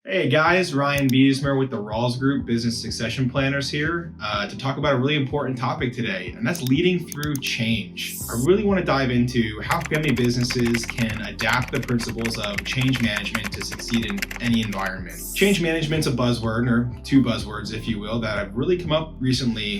Hey guys, Ryan Beesmer with the Rawls Group Business Succession Planners here to talk about a really important topic today, and that's leading through change. I really want to dive into how family businesses can adapt the principles of change management to succeed in any environment. Change management's a buzzword, or two buzzwords if you will, that have really come up recently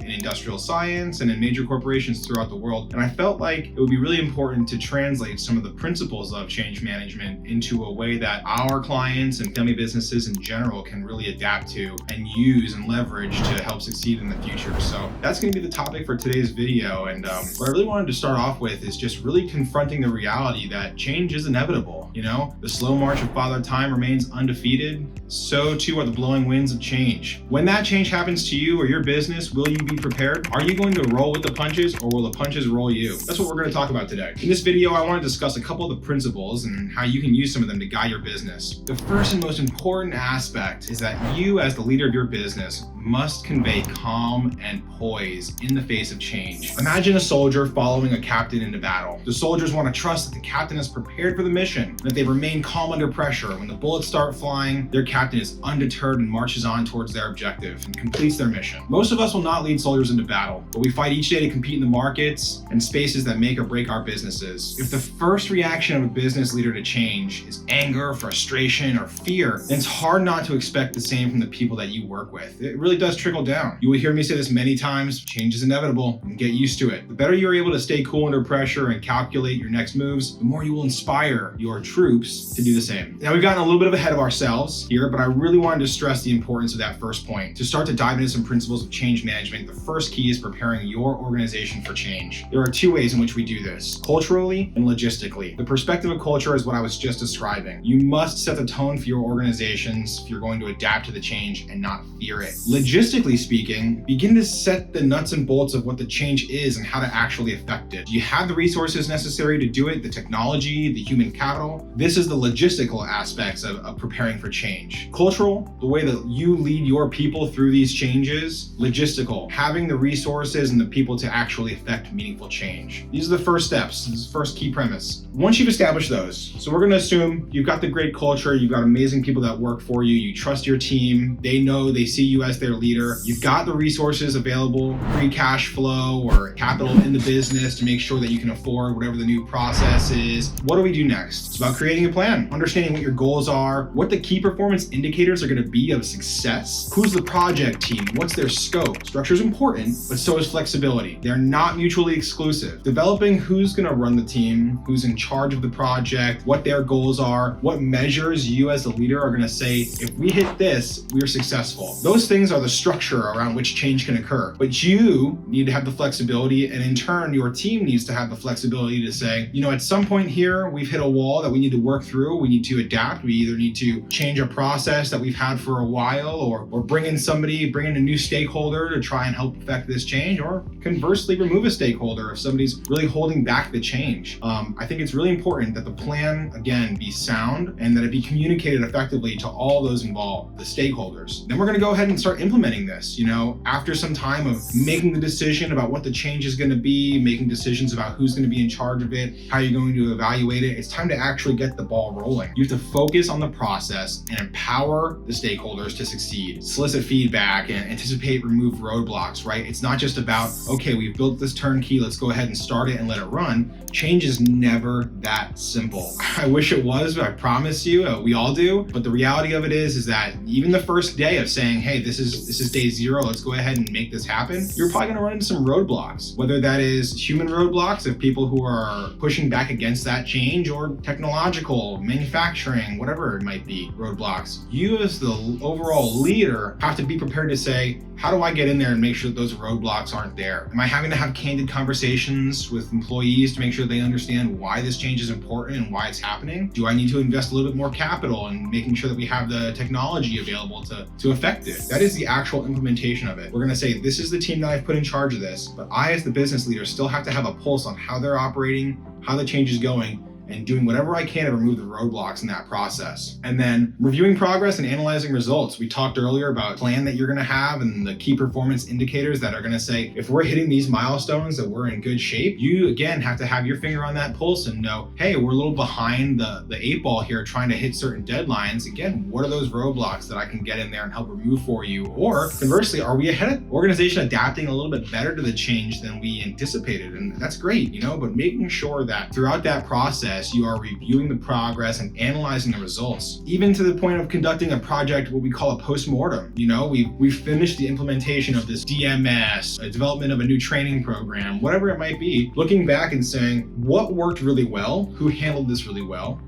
in industrial science and in major corporations throughout the world, and I felt like it would be really important to translate some of the principles of change management into a way that our clients and family businesses in general can really adapt to and use and leverage to help succeed in the future. So that's going to be the topic for today's video. And what I really wanted to start off with is just really confronting the reality that change is inevitable. You know, the slow march of Father Time remains undefeated. So too are the blowing winds of change. When that change happens to you or your business, will you be prepared? Are you going to roll with the punches, or will the punches roll you? That's what we're going to talk about today. In this video, I want to discuss a couple of the principles and how you can use some of them to guide your business. The first and most important aspect is that you, as the leader of your business, must convey calm and poise in the face of change. Imagine a soldier following a captain into battle. The soldiers want to trust that the captain is prepared for the mission, and that they remain calm under pressure. When the bullets start flying, their captain is undeterred and marches on towards their objective and completes their mission. Most of us will not lead soldiers into battle, but we fight each day to compete in the markets and spaces that make or break our businesses. If the first reaction of a business leader to change is anger, frustration, or fear, then it's hard not to expect the same from the people that you work with. It really does trickle down. You will hear me say this many times: change is inevitable, and get used to it. The better you're able to stay cool under pressure and calculate your next moves, the more you will inspire your troops to do the same. Now, we've gotten a little bit ahead of ourselves here, but I really wanted to stress the importance of that first point. To start to dive into some principles of change management, the first key is preparing your organization for change. There are two ways in which we do this: culturally and logistically. The perspective of culture is what I was just describing. You must set the tone for your organizations if you're going to adapt to the change and not fear it. Logistically speaking, begin to set the nuts and bolts of what the change is and how to actually affect it. Do you have the resources necessary to do it? The technology, the human capital? This is the logistical aspects of preparing for change. Cultural, the way that you lead your people through these changes. Logistical, having the resources and the people to actually affect meaningful change. These are the first steps. This is the first key premise. Once you've established those, so we're going to assume you've got the great culture, you've got amazing people that work for you, you trust your team, they see you as their leader, you've got the resources available, free cash flow or capital in the business to make sure that you can afford whatever the new process is. What do we do next? It's about creating a plan, understanding what your goals are, what the key performance indicators are going to be of success, who's the project team, what's their scope. Structure is important, but so is flexibility. They're not mutually exclusive. Developing who's going to run the team, who's in charge of the project, what their goals are, what measures you as the leader are going to say, if we hit this, we're successful. Those things are the structure around which change can occur. But you need to have the flexibility, and in turn, your team needs to have the flexibility to say, you know, at some point here, we've hit a wall that we need to work through. We need to adapt. We either need to change a process that we've had for a while, or bring in a new stakeholder to try and help affect this change, or conversely, remove a stakeholder if somebody's really holding back the change. I think it's really important that the plan, again, be sound and that it be communicated effectively to all those involved, the stakeholders. Then we're going to go ahead and start implementing this. You know, after some time of making the decision about what the change is going to be, making decisions about who's going to be in charge of it, how you're going to evaluate it, it's time to actually get the ball rolling. You have to focus on the process and empower the stakeholders to succeed, solicit feedback, and anticipate, remove roadblocks, right? It's not just about, okay, we've built this turnkey, let's go ahead and start it and let it run. Change is never that simple. I wish it was, but I promise you, we all do. But the reality of it is that even the first day of saying, hey, this is day zero, let's go ahead and make this happen, you're probably going to run into some roadblocks, whether that is human roadblocks of people who are pushing back against that change, or technological, manufacturing, whatever it might be, roadblocks. You as the overall leader have to be prepared to say, how do I get in there and make sure that those roadblocks aren't there? Am I having to have candid conversations with employees to make sure they understand why this change is important and why it's happening? Do I need to invest a little bit more capital in making sure that we have the technology available to affect it? That is the actual implementation of it. We're going to say, this is the team that I've put in charge of this, but I as the business leader still have to have a pulse on how they're operating, how the change is going, and doing whatever I can to remove the roadblocks in that process. And then reviewing progress and analyzing results. We talked earlier about the plan that you're going to have and the key performance indicators that are going to say, if we're hitting these milestones, that we're in good shape. You, again, have to have your finger on that pulse and know, hey, we're a little behind the 8-ball here trying to hit certain deadlines. Again, what are those roadblocks that I can get in there and help remove for you? Or conversely, are we ahead of organization adapting a little bit better to the change than we anticipated? And that's great, but making sure that throughout that process, you are reviewing the progress and analyzing the results, even to the point of conducting a project, what we call a post-mortem. We've finished the implementation of this DMS, a development of a new training program, whatever it might be, looking back and saying, what worked really well? Who handled this really well?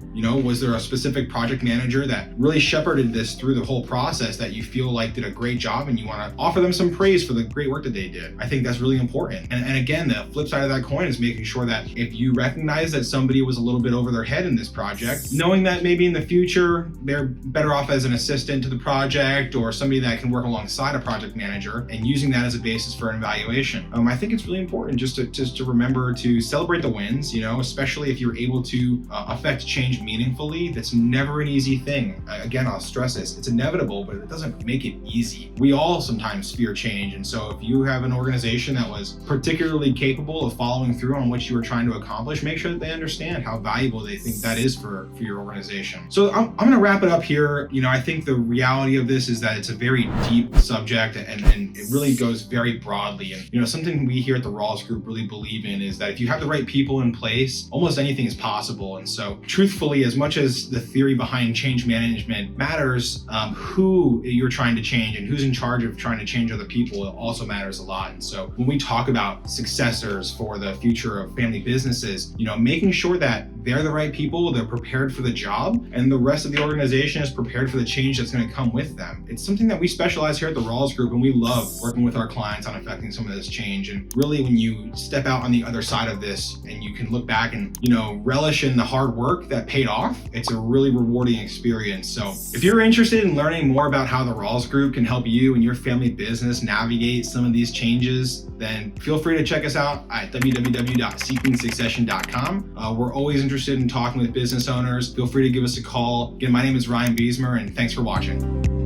Was there a specific project manager that really shepherded this through the whole process that you feel like did a great job and you want to offer them some praise for the great work that they did? I think that's really important. And again, the flip side of that coin is making sure that if you recognize that somebody was a little bit over their head in this project, knowing that maybe in the future they're better off as an assistant to the project or somebody that can work alongside a project manager, and using that as a basis for an evaluation. I think it's really important just to remember to celebrate the wins, especially if you're able to affect change meaningfully. That's never an easy thing. Again, I'll stress this, it's inevitable, but it doesn't make it easy. We all sometimes fear change. And so if you have an organization that was particularly capable of following through on what you were trying to accomplish, make sure that they understand how valuable they think that is for your organization. So I'm going to wrap it up here. I think the reality of this is that it's a very deep subject and it really goes very broadly. And, something we here at the Rawls Group really believe in is that if you have the right people in place, almost anything is possible. And so truthfully, as much as the theory behind change management matters, who you're trying to change and who's in charge of trying to change other people, it also matters a lot. And so when we talk about successors for the future of family businesses, making sure that they're the right people, they're prepared for the job, and the rest of the organization is prepared for the change that's going to come with them. It's something that we specialize here at the Rawls Group, and we love working with our clients on affecting some of this change. And really, when you step out on the other side of this and you can look back and, relish in the hard work that paid off, it's a really rewarding experience. So if you're interested in learning more about how the Rawls Group can help you and your family business navigate some of these changes, then feel free to check us out at www.seekingsuccession.com. We're always interested in talking with business owners. Feel free to give us a call. Again, my name is Ryan Beesmer, and thanks for watching.